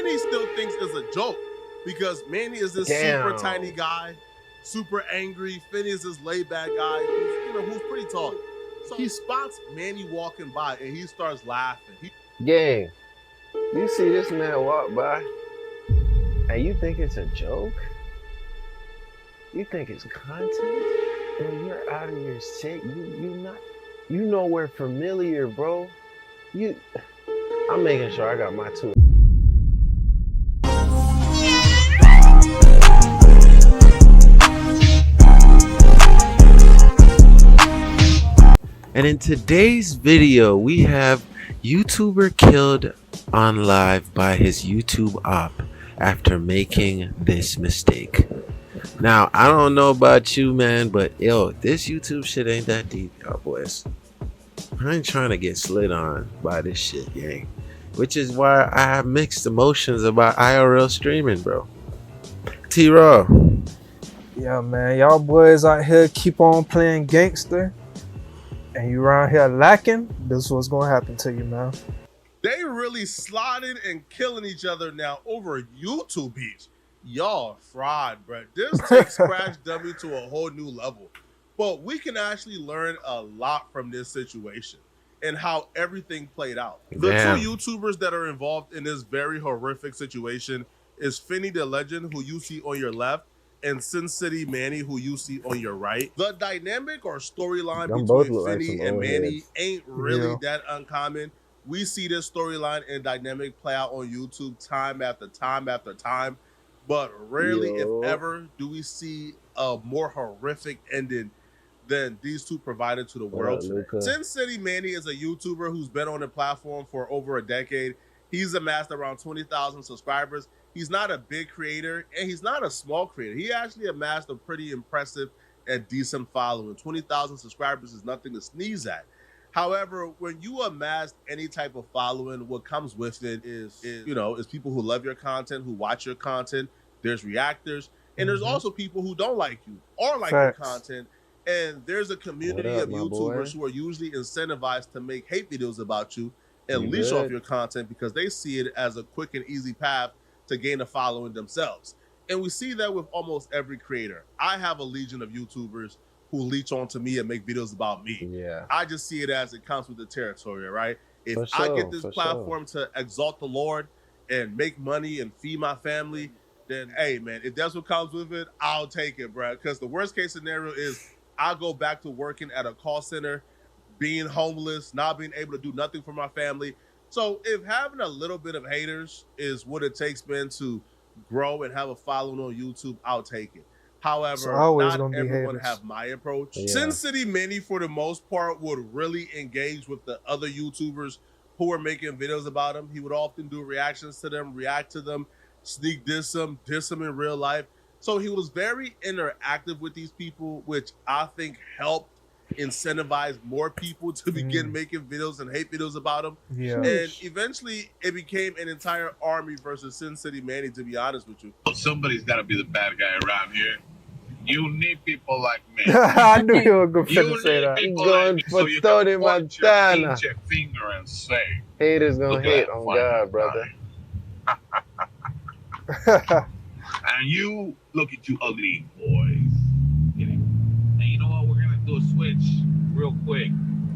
Manny still thinks it's a joke because Manny is this super tiny guy, super angry. Finney is this laid back guy who's pretty tall. So he spots Manny walking by and he starts laughing. Gang, you see this man walk by and you think it's a joke? You think it's content? And you're out of your shit. You know we're familiar, bro. I'm making sure I got my two. And in today's video, we have YouTuber killed on live by his YouTube op after making this mistake. Now, I don't know about you, man, but yo, this YouTube shit ain't that deep, y'all boys. I ain't trying to get slid on by this shit, gang. Which is why I have mixed emotions about IRL streaming, bro. T-Raw. Yeah, man, y'all boys out here keep on playing gangster. And you around here lacking, this is what's gonna happen to you, man. They really slotted and killing each other now over YouTube beats. Y'all fried, bro. This takes Scratch Dummy to a whole new level. But we can actually learn a lot from this situation and how everything played out. The two YouTubers that are involved in this very horrific situation is Finney the Legend, who you see on your left, and Sin City Manny, who you see on your right. The dynamic or storyline between Finney and Manny ain't really that uncommon. We see this storyline and dynamic play out on YouTube time after time after time, but rarely, if ever, do we see a more horrific ending than these two provided to the world today. Sin City Manny is a YouTuber who's been on the platform for over a decade. He's amassed around 20,000 subscribers. He's not a big creator, and he's not a small creator. He actually amassed a pretty impressive and decent following. 20,000 subscribers is nothing to sneeze at. However, when you amass any type of following, what comes with it is people who love your content, who watch your content. There's reactors, and there's also people who don't like you or like your content. And there's a community of YouTubers who are usually incentivized to make hate videos about you and leash off your content because they see it as a quick and easy path to gain a following themselves. And we see that with almost every creator. I have a legion of YouTubers who leech onto me and make videos about me. Yeah. I just see it as it comes with the territory, right? If I get this platform to exalt the Lord and make money and feed my family, then hey man, if that's what comes with it, I'll take it, bro. Because the worst case scenario is I'll go back to working at a call center, being homeless, not being able to do nothing for my family. So if having a little bit of haters is what it takes, man, to grow and have a following on YouTube, I'll take it. However, not everyone have my approach. Yeah. Sin City Manny, for the most part, would really engage with the other YouTubers who were making videos about him. He would often do reactions to them, react to them, sneak diss them in real life. So he was very interactive with these people, which I think helped incentivize more people to begin making videos and hate videos about him. Yeah. And eventually it became an entire army versus Sin City Manny, to be honest with you. Somebody's got to be the bad guy around here. You need people like me. I knew you were going to say that. Going for so you can point your finger and say, haters gonna hate on God, brother. And you look at you ugly boys. And you know what? We're gonna do a switch real quick.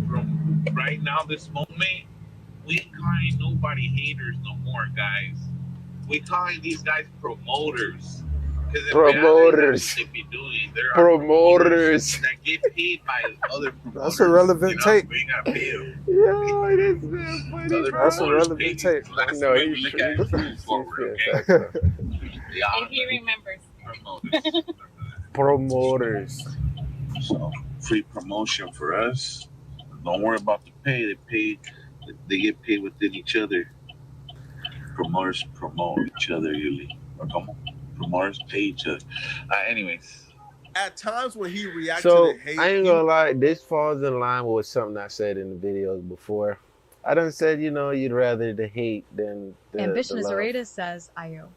From right now, this moment, we ain't calling nobody haters no more, guys. We calling these guys promoters. Promoters. They be doing. There are promoters that get paid by other promoters. That's a relevant take. We gotta pay them. Yo, it is that funny. That's a relevant take. No, he's forward, okay? And he remembers. Promoters. So free promotion for us. Don't worry about the pay. They get paid within each other. Promoters promote each other usually. Come on. Promoters pay each other. Anyways. At times when he reacts to the hate, I ain't gonna lie, this falls in line with something I said in the videos before. I done said, you'd rather the hate than the Ambition the is love. Areta says, Ayo.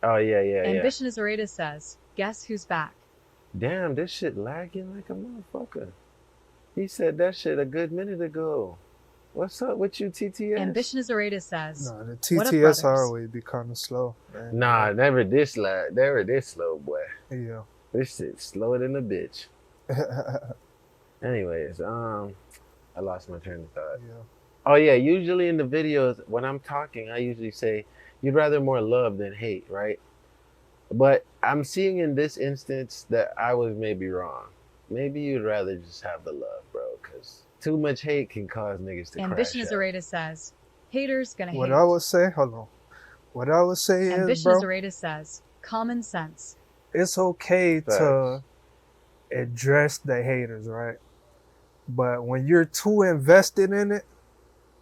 Oh, yeah. Ambition is Areta says, guess who's back? Damn, this shit lagging like a motherfucker. He said that shit a good minute ago. What's up with you, TTS? Ambition is a Rated says. No, the What up, TTS brothers? always be kind of slow, man. Nah, never this slow, boy. Yeah. This shit's slower than a bitch. Anyways, I lost my train of thought. Yeah. Oh yeah, usually in the videos when I'm talking, I usually say you'd rather more love than hate, right? But I'm seeing in this instance that I was maybe wrong. Maybe you'd rather just have the love, bro, because too much hate can cause niggas to Ambition is crash a out. Rated says. Haters gonna What hate. I would say, hold on. What I would say is, Ambition is a bro, Rated says. Common sense. it's okay Facts. to address the haters, right? But when you're too invested in it,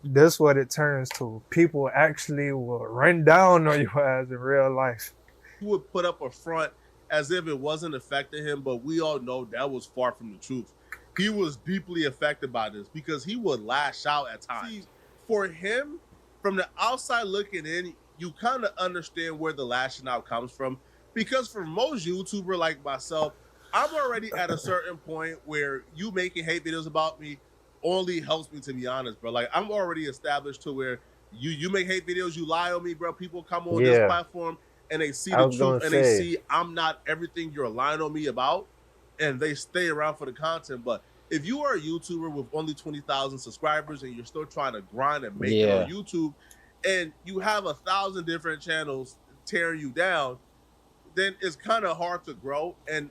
that's what it turns to. People actually will run down on your ass in real life. He would put up a front as if it wasn't affecting him, but we all know that was far from the truth. He was deeply affected by this because he would lash out at times. See, for him, from the outside looking in, you kind of understand where the lashing out comes from. Because for most YouTubers like myself, I'm already at a certain point where you making hate videos about me only helps me, to be honest, bro. Like, I'm already established to where you make hate videos, you lie on me, bro. People come on this platform and they see the truth and they see I'm not everything you're lying on me about, and they stay around for the content. But if you are a YouTuber with only 20,000 subscribers and you're still trying to grind and make it on YouTube, and you have 1,000 different channels tearing you down, then it's kind of hard to grow. And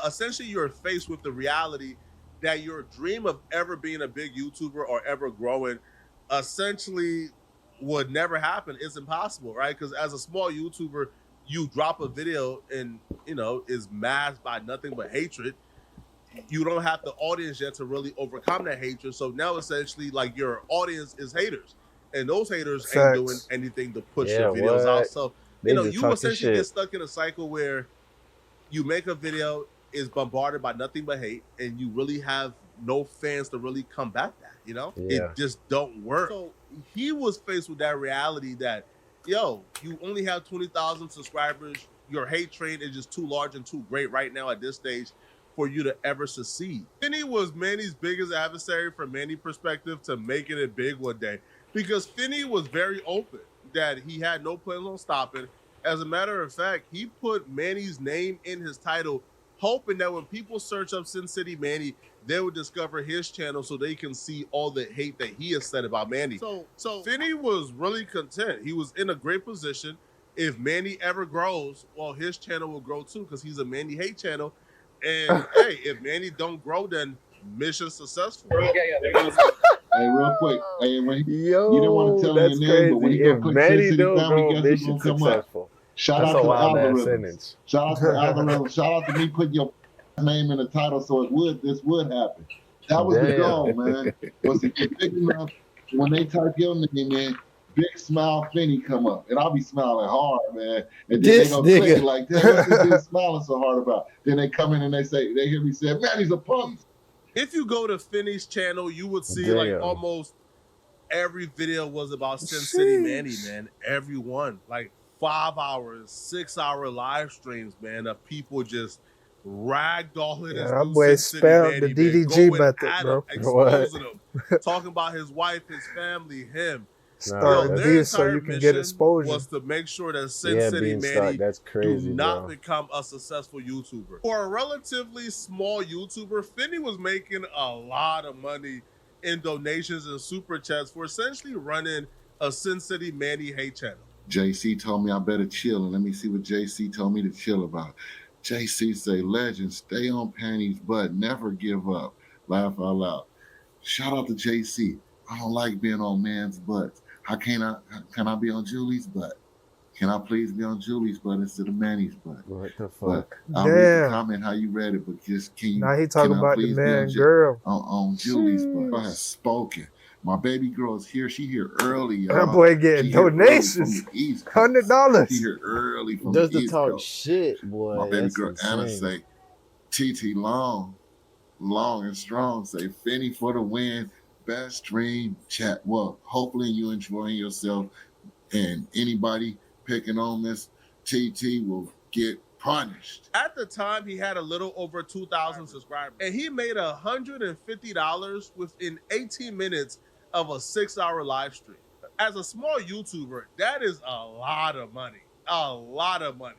essentially you're faced with the reality that your dream of ever being a big YouTuber or ever growing essentially would never happen. It's impossible, right? Because as a small YouTuber, you drop a video and, you know, is masked by nothing but hatred. You don't have the audience yet to really overcome that hatred. So now essentially like your audience is haters, and those haters ain't doing anything to push your videos out. So, you know, you essentially get stuck in a cycle where you make a video, is bombarded by nothing but hate, and you really have no fans to really combat that, you know? It just don't work. So he was faced with that reality that, yo, you only have 20,000 subscribers. Your hate train is just too large and too great right now at this stage for you to ever succeed. Finney was Manny's biggest adversary from Manny's perspective to making it big one day, because Finney was very open that he had no plans on stopping. As a matter of fact, he put Manny's name in his title, hoping that when people search up Sin City Manny, they would discover his channel so they can see all the hate that he has said about Manny. So Finney was really content. He was in a great position. If Manny ever grows, well, his channel will grow too, because he's a Manny hate channel. And hey, if Manny don't grow, then mission successful. Hey, real quick. Hey, when you didn't want to tell him your name, but when you go click Sin City Family, guess who's gonna come up? Shout out to the algorithm. Shout out to the algorithm. Shout out to me putting your name in the title so this would happen. That was the goal, man. Was to get big enough when they type your name in, Big Smile Finney come up. And I'll be smiling hard, man. And then they gonna click it like, what's this dude smiling so hard about? Then they come in and they hear me say, man, he's a punk. If you go to Finney's channel, you would see like almost every video was about Sin City Manny, man. Everyone. Like 5 hours, 6 hour live streams, man, of people just ragdolling his that boy spelled the DDG method, bro. Exposing him, talking about his wife, his family, him. Start these so you can get exposure. Was to make sure that Sin City Manny do not become a successful YouTuber. For a relatively small YouTuber, Finney was making a lot of money in donations and super chats for essentially running a Sin City Manny hate channel. JC told me I better chill, and let me see what JC told me to chill about. JC say, legend, stay on Panty's butt, never give up. Laugh out loud. Shout out to JC. I don't like being on man's butts. Can I be on Julie's butt? Can I please be on Julie's butt instead of Manny's butt? What the fuck? I'll read the comment how you read it, but just can you? Now he talking about the man girl on Julie's butt. I have spoken. My baby girl is here. She here early, y'all. That boy getting donations. $100. She here early from Does the the East talk Coast. shit, boy. My baby girl insane. Anna say, TT long and strong. Say Finney for the win. Best stream chat. Well, hopefully you enjoying yourself, and anybody picking on Miss TT will get punished. At the time, he had a little over 2,000 subscribers, and he made $150 within 18 minutes of a 6-hour live stream. As a small YouTuber, that is a lot of money. A lot of money.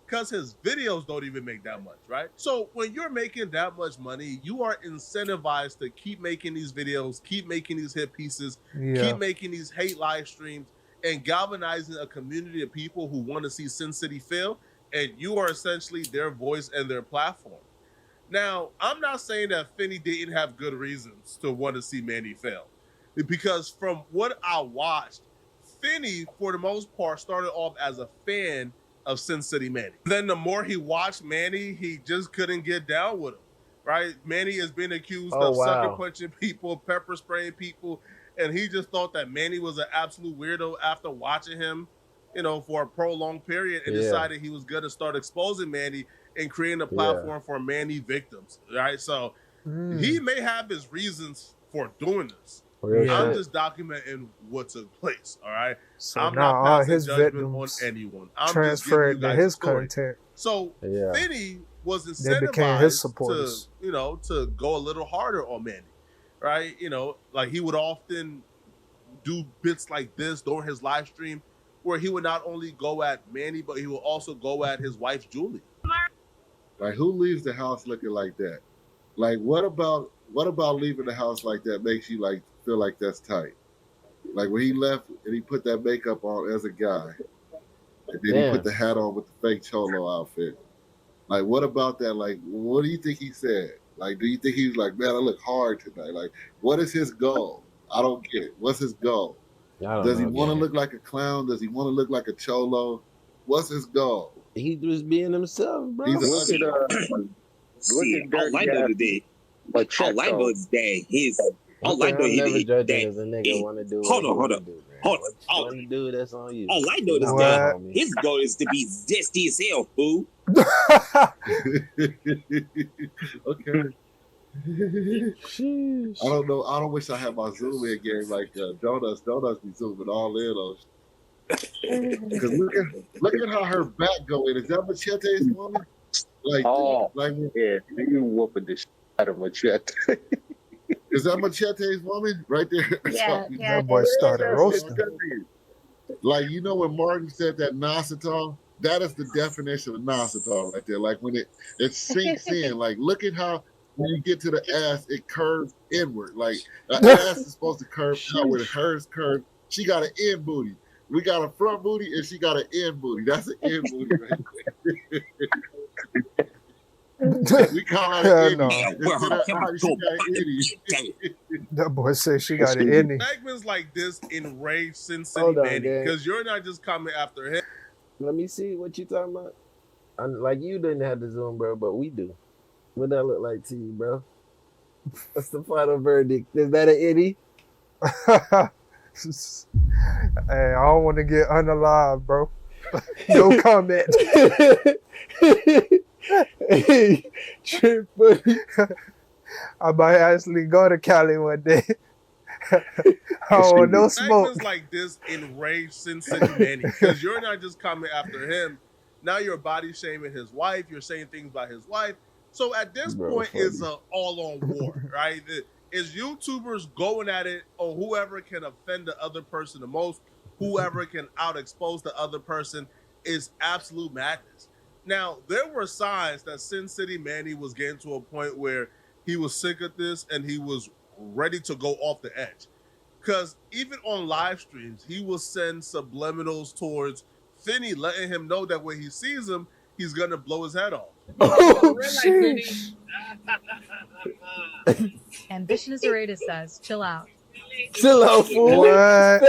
Because his videos don't even make that much, right? So when you're making that much money, you are incentivized to keep making these videos, keep making these hit pieces, keep making these hate live streams, and galvanizing a community of people who want to see Sin City fail, and you are essentially their voice and their platform. Now, I'm not saying that Finney didn't have good reasons to want to see Manny fail, because from what I watched, Finney, for the most part, started off as a fan of Sin City Manny. Then the more he watched Manny, he just couldn't get down with him, right? Manny has been accused of sucker punching people, pepper spraying people, and he just thought that Manny was an absolute weirdo after watching him, you know, for a prolonged period, and decided he was going to start exposing Manny and creating a platform for Manny victims, right? So he may have his reasons for doing this. I'm just documenting what took place, all right? So I'm now not all passing his judgment on victims anyone. I'm transferred just giving you guys to his a story. content. So Finney was They became his incentivized supporters. to, you know, to go a little harder on Manny, right? You know, like he would often do bits like this during his live stream where he would not only go at Manny, but he would also go at his wife, Julie. Like, who leaves the house looking like that? Like, what about leaving the house like that makes you like feel like that's tight? Like when he left and he put that makeup on as a guy, and then he put the hat on with the fake cholo outfit. Like, what about that? Like, what do you think he said? Like, do you think he was like, man, I look hard tonight? Like, what is his goal? I don't get it. What's his goal? Does he want to look like a clown? Does he want to look like a cholo? What's his goal? He was being himself, bro. He's See, all I know today, all I know is that hold on. That's on you. All I know is that his goal is to be zesty as hell, fool. Okay. I don't know. I don't wish I had my zoom in game like Donuts. Donuts be zooming all in on. Because look at how her back going. Is that Machete's woman? Like, you whooping the shit out of Machete. Is that Machete's woman right there? Yeah, That boy started roasting. Like, you know when Martin said that Nasatol? That is the definition of Nasatol right there. Like when it sinks in. Like, look at how when you get to the ass, it curves inward. Like the ass is supposed to curve outward. Hers curve. She got an in booty. We got a front booty and she got an end booty. That's an end booty right there. We call her an That boy said she got an ending. Segments like this enrage Sin City Manny because you're not just coming after him. Let me see what you talking about. Like, you didn't have the Zoom, bro, but we do. What that look like to you, bro? What's the final verdict? Is that an itty? Hey, I don't want to get unalive, bro. No comment. Hey, trip, buddy. I might actually go to Cali one day. I want no smoke. Segments like this enrage Sin City Manny because you're not just coming after him. Now you're body shaming his wife. You're saying things about his wife. So at this point, it's an all-on war, right? It's YouTubers going at it on whoever can offend the other person the most, whoever can out-expose the other person. Is absolute madness. Now, there were signs that Sin City Manny was getting to a point where he was sick of this and he was ready to go off the edge. Because even on live streams, he will send subliminals towards Finney, letting him know that when he sees him, he's going to blow his head off. Oh, Ambition is a Areta says, chill out. Chill out, fool. What?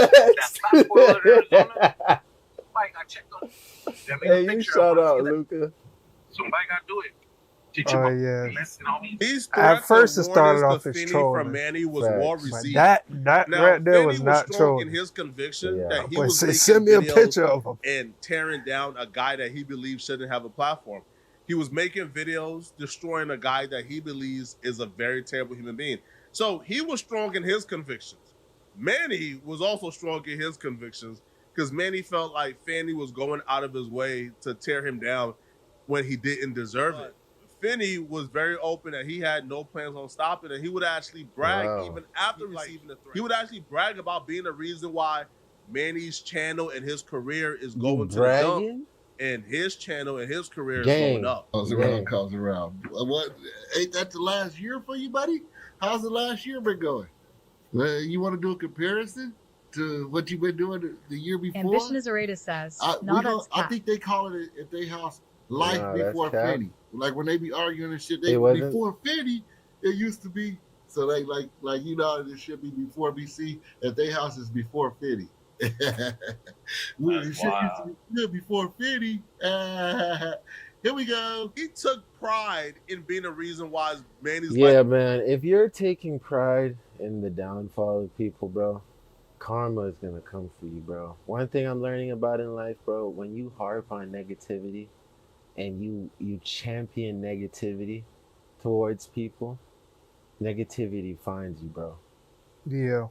Hey, you shout out, Luca. Somebody got to do it. Oh, yeah. These At first, it started off as Finney trolling. from Manny was well received. That now, right there Finney was not strong trolling. in his conviction that he Boy, was send me a picture of him and tearing down a guy that he believes shouldn't have a platform. He was making videos destroying a guy that he believes is a very terrible human being. So he was strong in his convictions. Manny was also strong in his convictions because Manny felt like Fanny was going out of his way to tear him down when he didn't deserve it. Finney was very open that he had no plans on stopping it. He would actually brag even after receiving the threat. He would actually brag about being the reason why Manny's channel and his career is going to the dump, and his channel and his career is going up. Calls around. What? Ain't that the last year for you, buddy? How's the last year been going? You want to do a comparison to what you've been doing the year before? Ambition is a rate says. I think they call it at their house life before Finney. Like when they be arguing and shit, before Finney, it used to be. So they like you know, it should be before BC. At their house is before Finney. It used to be good before Finney. Here we go. He took pride in being a reason why Manny's life. Man. If you're taking pride in the downfall of people, bro, karma is gonna come for you, bro. One thing I'm learning about in life, bro, when you harp on negativity and you champion negativity towards people, negativity finds you, bro. Yeah.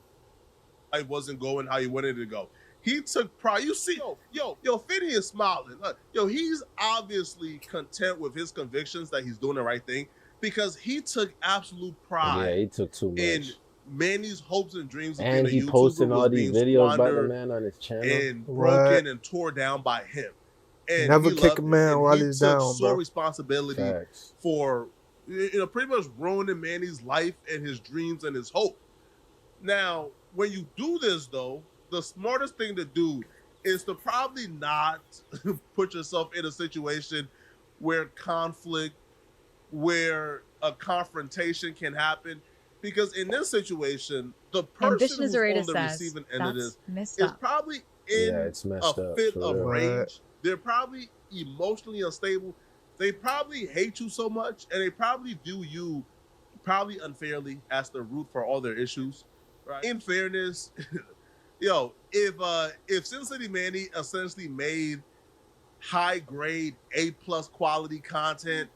It wasn't going how he wanted it to go. He took pride. You see, yo, Finney is smiling. He's obviously content with his convictions that he's doing the right thing because he took absolute pride. Yeah, he took too much. In Manny's hopes and dreams of and being a he YouTuber posting all these videos by the man on his channel and broken and tore down by him. And never kick a man while he's down, bro. Responsibility for pretty much ruining Manny's life and his dreams and his hope. Now, when you do this, though, the smartest thing to do is to probably not put yourself in a situation where a confrontation can happen. Because in this situation, the person who's on the receiving end of this is probably in a fit of rage. They're probably emotionally unstable. They probably hate you so much, and they probably view you probably unfairly as the root for all their issues. Right? In fairness, if Sin City Manny essentially made high grade A+ quality content,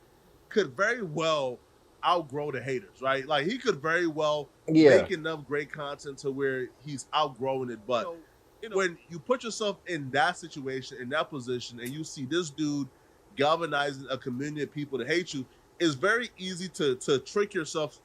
could very well outgrow the haters, right? Like he could very well make enough great content to where he's outgrowing it. But when you put yourself in that situation, in that position, and you see this dude galvanizing a community of people to hate you, it's very easy to trick yourself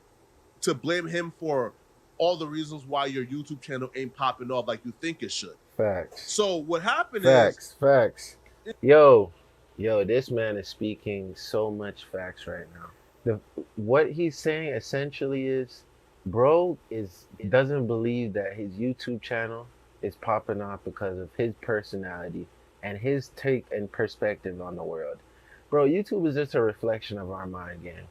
to blame him for all the reasons why your YouTube channel ain't popping off like you think it should. Facts. So what happened is... Facts. Yo, this man is speaking so much facts right now. What he's saying essentially is, bro doesn't believe that his YouTube channel is popping off because of his personality and his take and perspective on the world. Bro, YouTube is just a reflection of our mind game.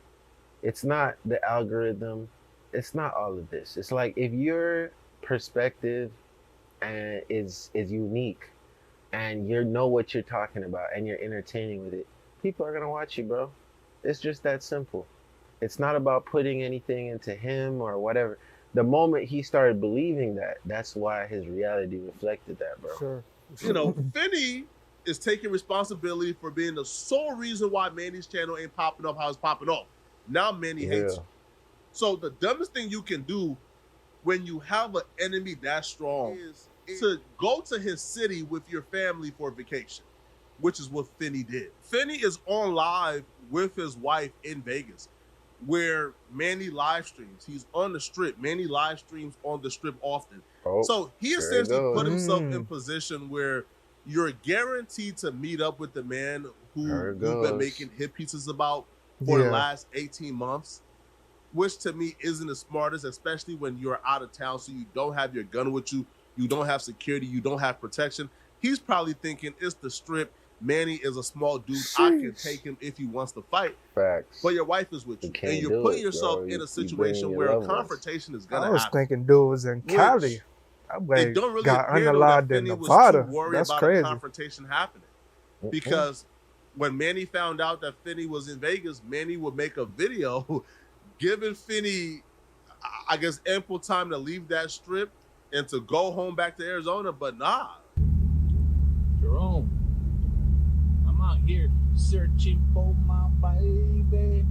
It's not the algorithm. It's not all of this. It's like if your perspective is unique and you know what you're talking about and you're entertaining with it, people are going to watch you, bro. It's just that simple. It's not about putting anything into him or whatever. The moment he started believing that, that's why his reality reflected that, bro. Sure. Finney is taking responsibility for being the sole reason why Manny's channel ain't popping up how it's popping off. Now Manny hates you. So the dumbest thing you can do when you have an enemy that strong is to go to his city with your family for a vacation, which is what Finney did. Finney is on live with his wife in Vegas, where Manny live streams. He's on the strip. Manny live streams on the strip often. So he essentially put himself in position where you're guaranteed to meet up with the man who you've been making hit pieces about for the last 18 months. Which to me isn't the smartest, especially when you're out of town, so you don't have your gun with you, you don't have security, you don't have protection. He's probably thinking it's the strip. Manny is a small dude. I can take him if he wants to fight. Facts. But your wife is with you, and you're putting yourself in a situation where a confrontation is gonna happen. I was thinking dude was in Cali. It don't really got appear unalive that in Finney was Nevada. too worried That's about crazy. a confrontation happening, because when Manny found out that Finney was in Vegas, Manny would make a video giving Finney, I guess, ample time to leave that strip and to go home back to Arizona, but nah. Jerome, I'm out here searching for my baby.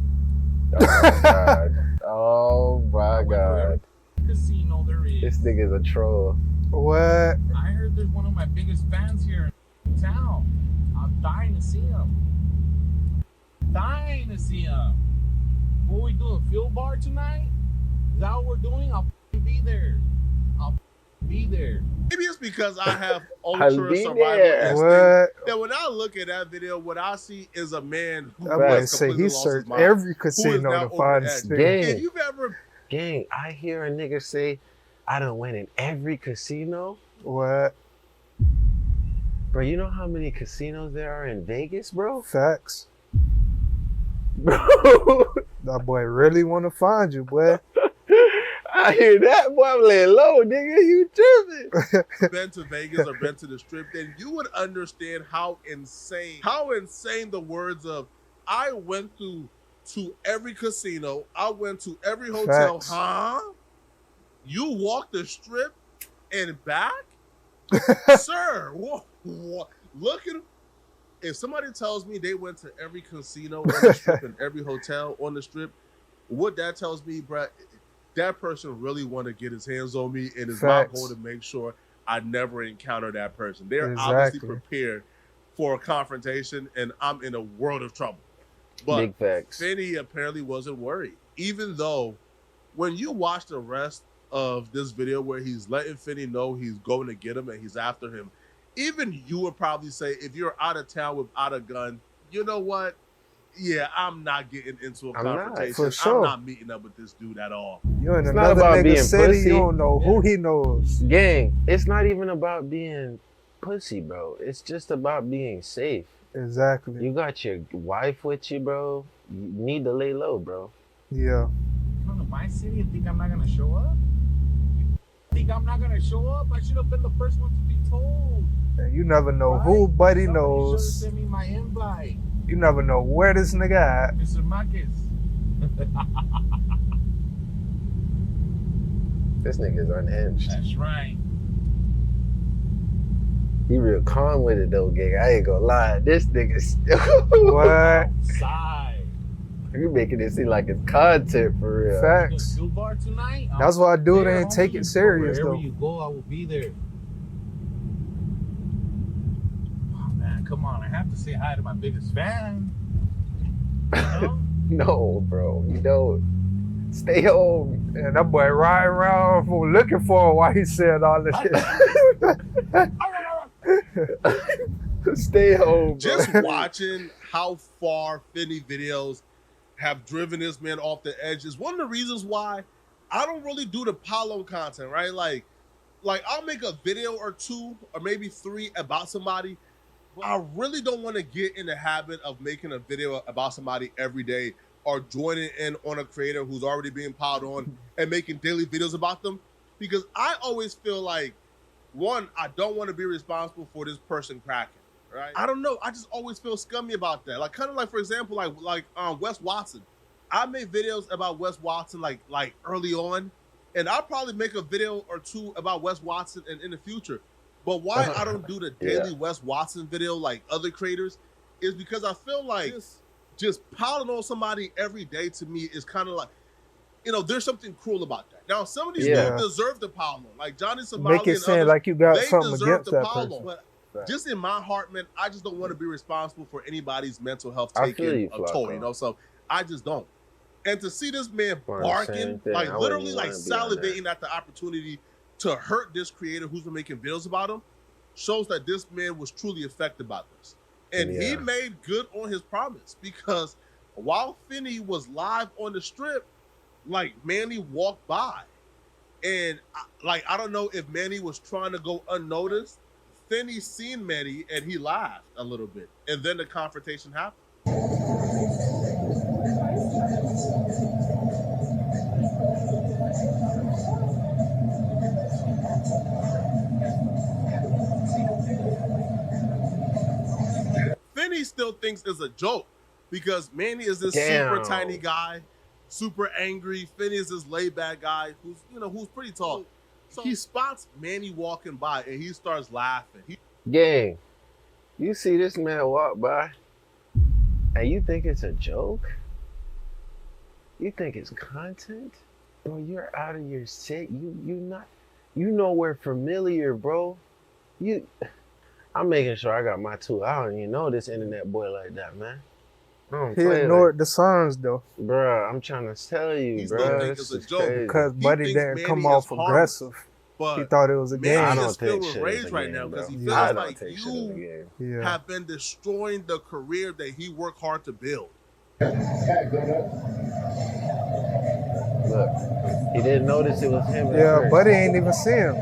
Oh my God. Oh my God. Casino there is. This nigga's a troll. What? I heard there's one of my biggest fans here in town. I'm dying to see him. dying to see him. What we doing? Fuel bar tonight? Is that what we're doing? I'll be there. I'll be there. Maybe it's because I have ultra survival instinct. That when I look at that video, what I see is a man who has completely lost his mind. Every casino to find If you've ever... Gang, I hear a nigga say, I done went in every casino. What? Bro, you know how many casinos there are in Vegas, bro? Facts. Bro. That boy really want to find you, boy. I hear that, boy. I'm laying low, nigga. You tripping. Been to Vegas or been to the Strip, then you would understand how insane the words of I went to every casino, I went to every hotel. Facts. Huh? You walked the Strip and back? Sir, what? Look at him. If somebody tells me they went to every casino on the Strip and every hotel on the Strip, what that tells me, bro, that person really want to get his hands on me and is my goal to make sure I never encounter that person. They're obviously prepared for a confrontation, and I'm in a world of trouble. But big facts. Finney apparently wasn't worried, even though when you watch the rest of this video where he's letting Finney know he's going to get him and he's after him, even you would probably say, if you're out of town without a gun, you know what? Yeah, I'm not getting into a confrontation. I'm not meeting up with this dude at all. You're in another nigga city, you don't know who he knows. Gang, it's not even about being pussy, bro. It's just about being safe. Exactly. You got your wife with you, bro. You need to lay low, bro. Yeah. Come to my city and think I'm not gonna show up? Think I'm not gonna show up? I should have been the first one to be told. And you never know who buddy knows. Send me my invite. You never know where this nigga at. Mr. Marcus. This nigga's unhinged. That's right. He real calm with it though, gang. I ain't gonna lie. This nigga's what? Outside. You making it seem like it's content for real. Facts. Bar tonight? That's why I do it and take it serious Wherever though. you go, I will be there. Oh man, come on. I have to say hi to my biggest fan. You know? No, bro. You don't. Stay home. And that boy riding around looking for him while he said all this shit. Stay home. Just watching how far Finney videos have driven this man off the edge is one of the reasons why I don't really do the Paulo content, right? Like I'll make a video or two or maybe three about somebody. But I really don't want to get in the habit of making a video about somebody every day or joining in on a creator who's already being piled on and making daily videos about them. Because I always feel like, one, I don't want to be responsible for this person cracking. Right? I don't know. I just always feel scummy about that. Like, kind of like, for example, like Wes Watson. I made videos about Wes Watson like early on, and I'll probably make a video or two about Wes Watson in the future. But why I don't do the daily Wes Watson video like other creators is because I feel like just piling on somebody every day to me is kind of like, you know, there's something cruel about that. Now, some of these people deserve to pile on, like Johnny Somali Make it and seem others, like you got they something deserve against to that pile person. on. But just in my heart, man, I just don't want to be responsible for anybody's mental health taking a toll, you know? So I just don't. And to see this man barking, like literally like salivating at the opportunity to hurt this creator who's been making videos about him shows that this man was truly affected by this. And he made good on his promise, because while Finney was live on the Strip, like Manny walked by. And I don't know if Manny was trying to go unnoticed. Finney seen Manny and he laughed a little bit. And then the confrontation happened. Finney still thinks it's a joke because Manny is this super tiny guy, super angry. Finney is this laid back guy who's pretty tall. So he spots Manny walking by and he starts laughing. Gang, you see this man walk by and you think it's a joke? You think it's content? Bro, you're out of your set. You nowhere familiar, bro. I'm making sure I got my tool. I don't even know this internet boy like that, man. He ignored the signs though. Bruh, I'm trying to tell you, He still bruh. think it's a joke. Because He Buddy thinks didn't Manny come is off harmless, aggressive. but He thought it was a game. Manny I is don't take filled with shit as rage a right game, now because bro. he feels I don't like take shit as a you game. have been destroying the career that he worked hard to build. Look, he didn't notice it was him. Yeah, Buddy ain't even see him.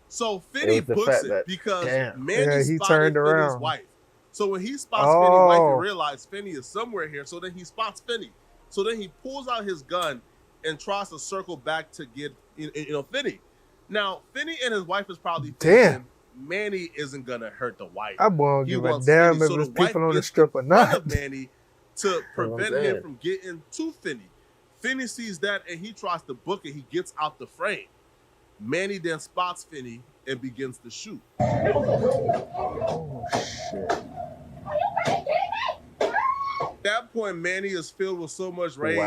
So Finney books it because Manny he spotted turned Finney's around. wife. So when he spots Finney's wife, he realizes Finney is somewhere here. So then he spots Finney. So then he pulls out his gun and tries to circle back to get Finney. Now Finney and his wife is probably thinking Manny isn't gonna hurt the wife. I won't He give a wants damn Finney. if So there's the wife people on the gets strip or in front not. of Manny to prevent him from getting to Finney. Finney sees that and he tries to book it. He gets out the frame. Manny then spots Finney and begins to shoot. Oh shit. At that point, Manny is filled with so much rage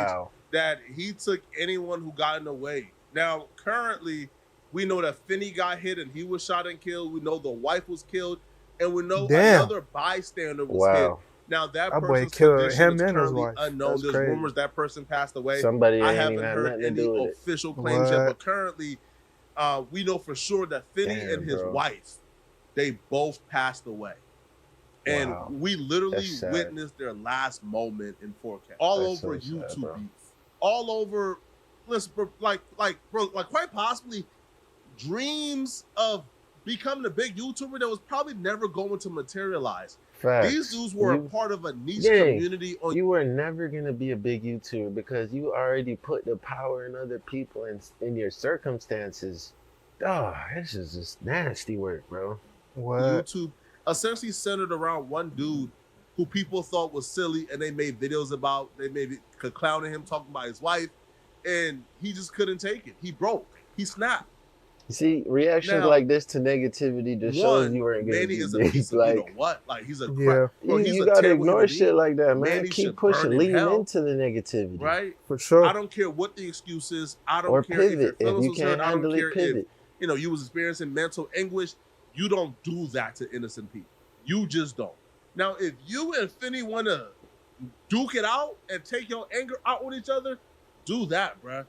that he took anyone who got in the way. Now, currently, we know that Finney got hit and he was shot and killed. We know the wife was killed, and we know another bystander was hit. Now, that person's condition is currently unknown. There's rumors that person passed away. I haven't heard any official claims yet, but currently, we know for sure that Finney and his wife, they both passed away. And we literally witnessed their last moment in 4K. All over YouTube beef. All over, listen, bro, like quite possibly dreams of becoming a big YouTuber that was probably never going to materialize. Facts. These dudes were a part of a niche community. You were never going to be a big YouTuber because you already put the power in other people and in your circumstances. Oh, this is just nasty work, bro. What? YouTube essentially centered around one dude who people thought was silly and they made videos about. They maybe clowning him, talking about his wife, and he just couldn't take it. He broke. He snapped. You see, reactions like this to negativity just shows you weren't going to be big. You know what? Like, he's a bro, you got to ignore shit like that, man. Manny Keep pushing, lean into the negativity. Right? For sure. I don't care what the excuse is. I don't care if your feelings was hurt. I don't care if you was experiencing mental anguish. You don't do that to innocent people. You just don't. Now, if you and Finney want to duke it out and take your anger out on each other, do that, bruh.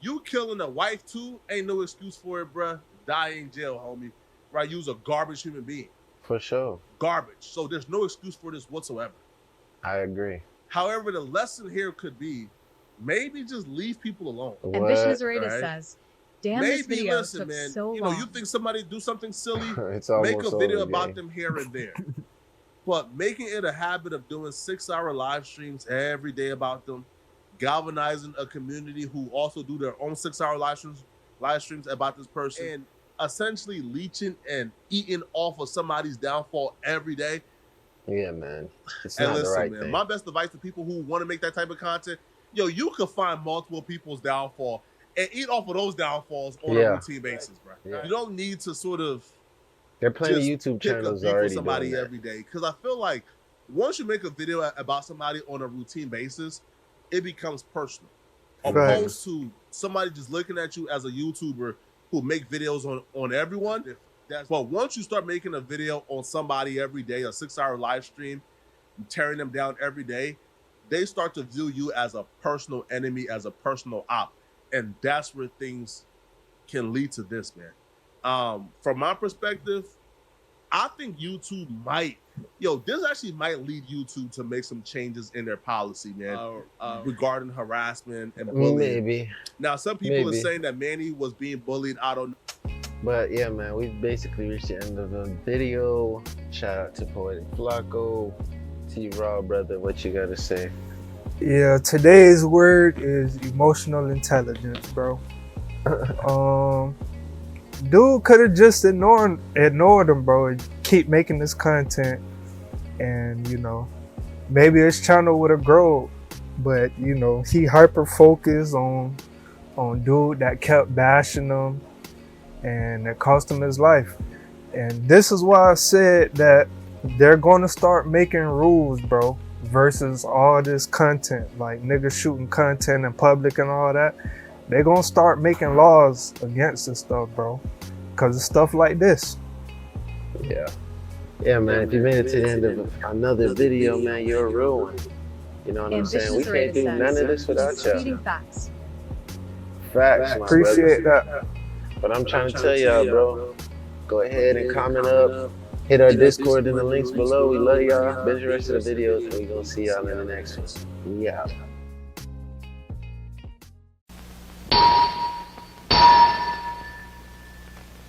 You killing a wife too, ain't no excuse for it, bruh. Die in jail, homie. Right? You's a garbage human being. For sure. Garbage. So there's no excuse for this whatsoever. I agree. However, the lesson here could be maybe just leave people alone. Ambition is Rita says, damn, this video took so long. You think somebody do something silly, make a video about them here and there. But making it a habit of doing 6-hour live streams every day about them, galvanizing a community who also do their own 6-hour live streams about this person, and essentially leeching and eating off of somebody's downfall every day. Yeah, man. It's not the right thing. My best advice to people who want to make that type of content, you could find multiple people's downfall and eat off of those downfalls on a routine basis, bro. Yeah. You don't need to sort of there are plenty of YouTube channels already somebody doing that every day, because I feel like once you make a video about somebody on a routine basis, it becomes personal, opposed to somebody just looking at you as a YouTuber who make videos on everyone. But once you start making a video on somebody every day, a 6-hour live stream, tearing them down every day, they start to view you as a personal enemy, as a personal op, and that's where things can lead to this, man. From my perspective, I think YouTube this actually might lead YouTube to make some changes in their policy, man, regarding harassment and bullying. Maybe. Now, some people are saying that Manny was being bullied. I don't know. But yeah, man, we've basically reached the end of the video. Shout out to Poetic Flacco, T-Raw, brother. What you got to say? Yeah, today's word is emotional intelligence, bro. Dude could have just ignored him, bro. Keep making this content, and maybe his channel would have grown, but he hyper focused on dude that kept bashing him, and it cost him his life. And this is why I said that they're going to start making rules, bro, versus all this content, like niggas shooting content in public and all that. They're going to start making laws against this stuff, bro, because of stuff like this. Yeah, man, if you made it to the end of another video, man, you're a real one. You know what I'm saying? We Ambitious can't do Areta none of this says, without y'all. Speeding facts. Facts, my Appreciate brother. that. But I'm trying to tell y'all, bro, go ahead and comment up. Hit our Discord in the links below. We love y'all. Binge the rest of the videos, and we gonna see y'all in the next one. We out.